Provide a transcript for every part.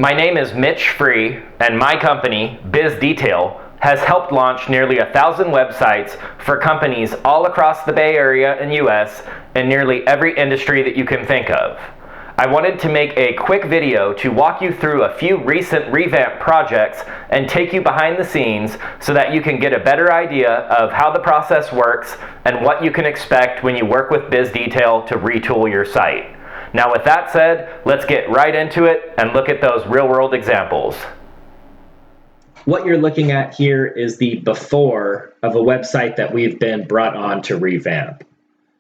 My name is Mitch Free, and my company, Biz Detail, has helped launch nearly 1,000 websites for companies all across the Bay Area and US in nearly every industry that you can think of. I wanted to make a quick video to walk you through a few recent Revamp projects and take you behind the scenes so that you can get a better idea of how the process works and what you can expect when you work with Biz Detail to retool your site. Now with that said, let's get right into it and look at those real-world examples. What you're looking at here is the before of a website that we've been brought on to Revamp.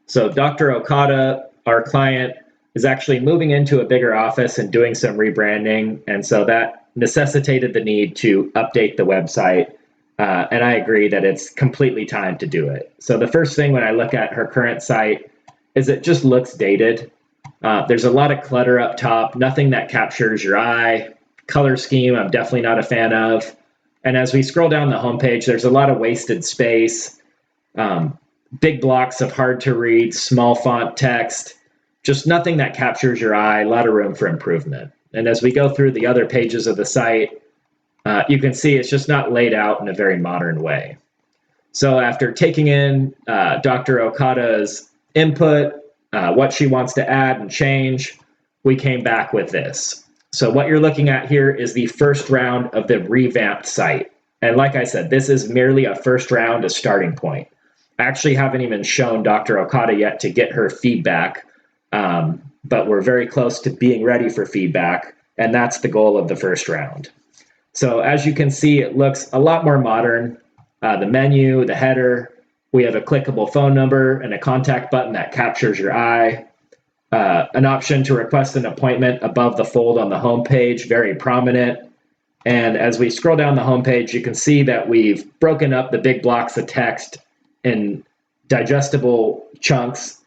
So Dr. Okada, our client, is actually moving into a bigger office and doing some rebranding, and so that necessitated the need to update the website, and I agree that it's completely time to do it. So the first thing when I look at her current site is it just looks dated. There's a lot of clutter up top, nothing that captures your eye. Color scheme, I'm definitely not a fan of. And as we scroll down the homepage, there's a lot of wasted space, big blocks of hard to read, small font text, just nothing that captures your eye, a lot of room for improvement. And as we go through the other pages of the site, you can see it's just not laid out in a very modern way. So after taking in Dr. Okada's input, what she wants to add and change, we came back with this. So what you're looking at here is the first round of the revamped site. And like I said, this is merely a first round, a starting point. I actually haven't even shown Dr. Okada yet to get her feedback, but we're very close to being ready for feedback, and that's the goal of the first round. So as you can see, it looks a lot more modern. The menu, the header, we have a clickable phone number and a contact button that captures your eye. An option to request an appointment above the fold on the homepage, very prominent. And as we scroll down the homepage, you can see that we've broken up the big blocks of text in digestible chunks,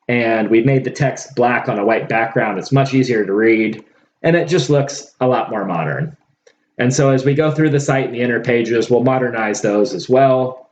and we've made the text black on a white background. It's much easier to read, and it just looks a lot more modern. And so as we go through the site and the inner pages, we'll modernize those as well,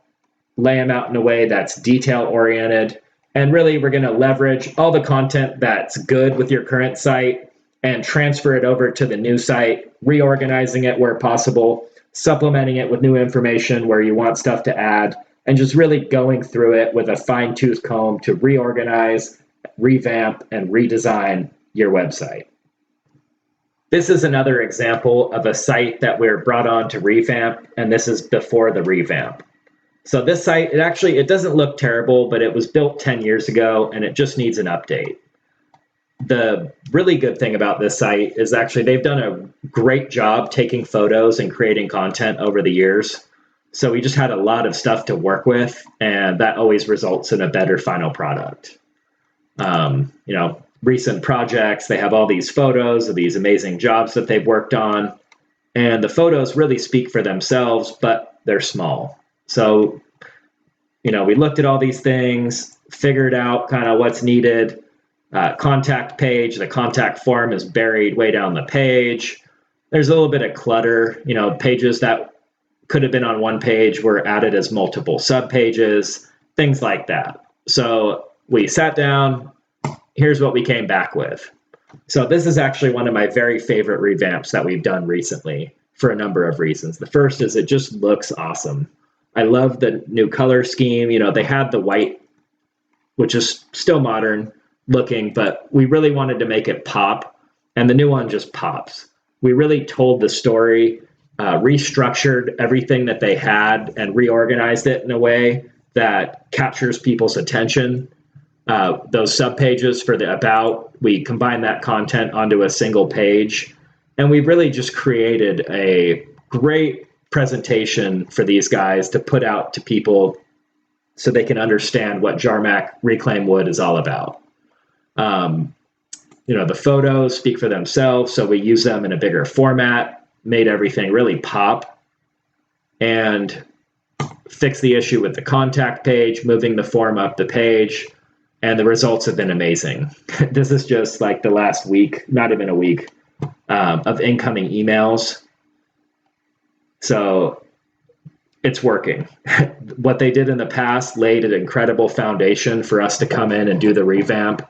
lay them out in a way that's detail-oriented. And really, we're going to leverage all the content that's good with your current site and transfer it over to the new site, reorganizing it where possible, supplementing it with new information where you want stuff to add, and just really going through it with a fine-tooth comb to reorganize, revamp, and redesign your website. This is another example of a site that we're brought on to revamp, and this is before the revamp. So this site, it doesn't look terrible, but it was built 10 years ago and it just needs an update. The really good thing about this site is actually they've done a great job taking photos and creating content over the years. So we just had a lot of stuff to work with, and that always results in a better final product. Recent projects, they have all these photos of these amazing jobs that they've worked on, and the photos really speak for themselves, but they're small. So, we looked at all these things, figured out kind of what's needed. Contact page, the contact form is buried way down the page. There's a little bit of clutter. Pages that could have been on one page were added as multiple subpages, things like that. So we sat down. Here's what we came back with. So this is actually one of my very favorite revamps that we've done recently for a number of reasons. The first is it just looks awesome. I love the new color scheme. They had the white, which is still modern looking, but we really wanted to make it pop, and the new one just pops. We really told the story, restructured everything that they had, and reorganized it in a way that captures people's attention. Those subpages for the about, we combined that content onto a single page, and we really just created a great presentation for these guys to put out to people so they can understand what Jarmac Reclaim Wood is all about. The photos speak for themselves, so we use them in a bigger format, made everything really pop, and fixed the issue with the contact page, moving the form up the page, and the results have been amazing. This is just like the last week, not even a week, of incoming emails. So it's working. What they did in the past laid an incredible foundation for us to come in and do the revamp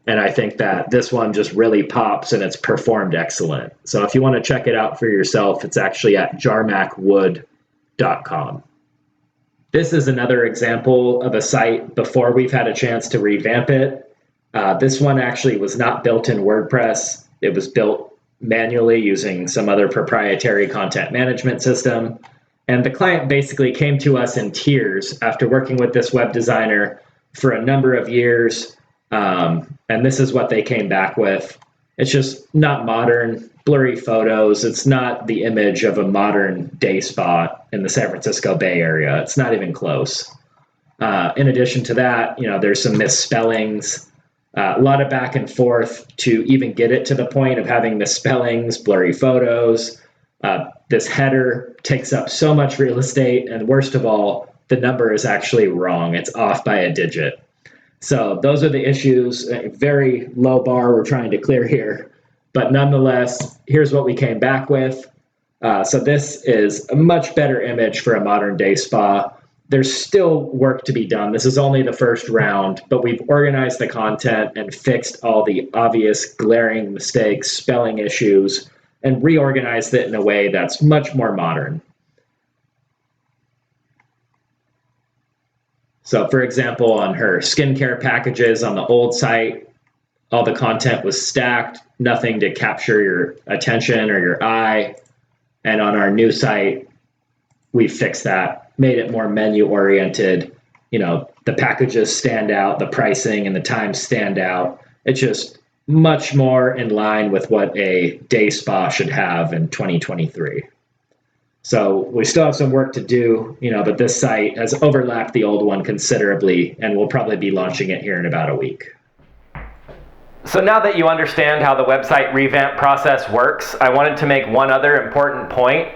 And I think that this one just really pops and it's performed excellent. So if you want to check it out for yourself, it's actually at jarmacwood.com. This is another example of a site before we've had a chance to revamp it. This one actually was not built in WordPress. It was built manually using some other proprietary content management system. And the client basically came to us in tears after working with this web designer for a number of years. And this is what they came back with. It's just not modern, blurry photos. It's not the image of a modern day spa in the San Francisco Bay Area. It's not even close. In addition to that, there's some misspellings, a lot of back and forth to even get it to the point of having misspellings, blurry photos. This header takes up so much real estate, and worst of all, the number is actually wrong. It's off by a digit. So those are the issues, a very low bar we're trying to clear here. But nonetheless, here's what we came back with. So this is a much better image for a modern day spa. There's still work to be done. This is only the first round, but we've organized the content and fixed all the obvious glaring mistakes, spelling issues, and reorganized it in a way that's much more modern. So for example, on her skincare packages on the old site, all the content was stacked, nothing to capture your attention or your eye. And on our new site, we fixed that, made it more menu oriented. The packages stand out, the pricing and the times stand out. It's just much more in line with what a day spa should have in 2023. So we still have some work to do, but this site has overlapped the old one considerably, and we'll probably be launching it here in about a week. So now that you understand how the website revamp process works, I wanted to make one other important point.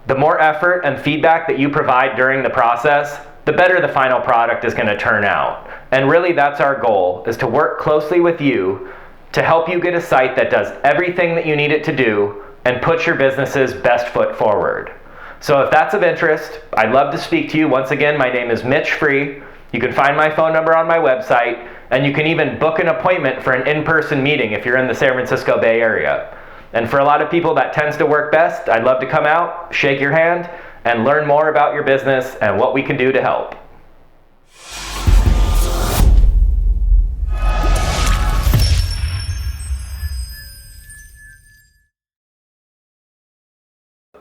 The more effort and feedback that you provide during the process, the better the final product is going to turn out. And really that's our goal, is to work closely with you to help you get a site that does everything that you need it to do and puts your business's best foot forward. So if that's of interest, I'd love to speak to you. Once again, my name is Mitch Free. You can find my phone number on my website, and you can even book an appointment for an in-person meeting if you're in the San Francisco Bay Area. And for a lot of people that tends to work best, I'd love to come out, shake your hand, and learn more about your business and what we can do to help.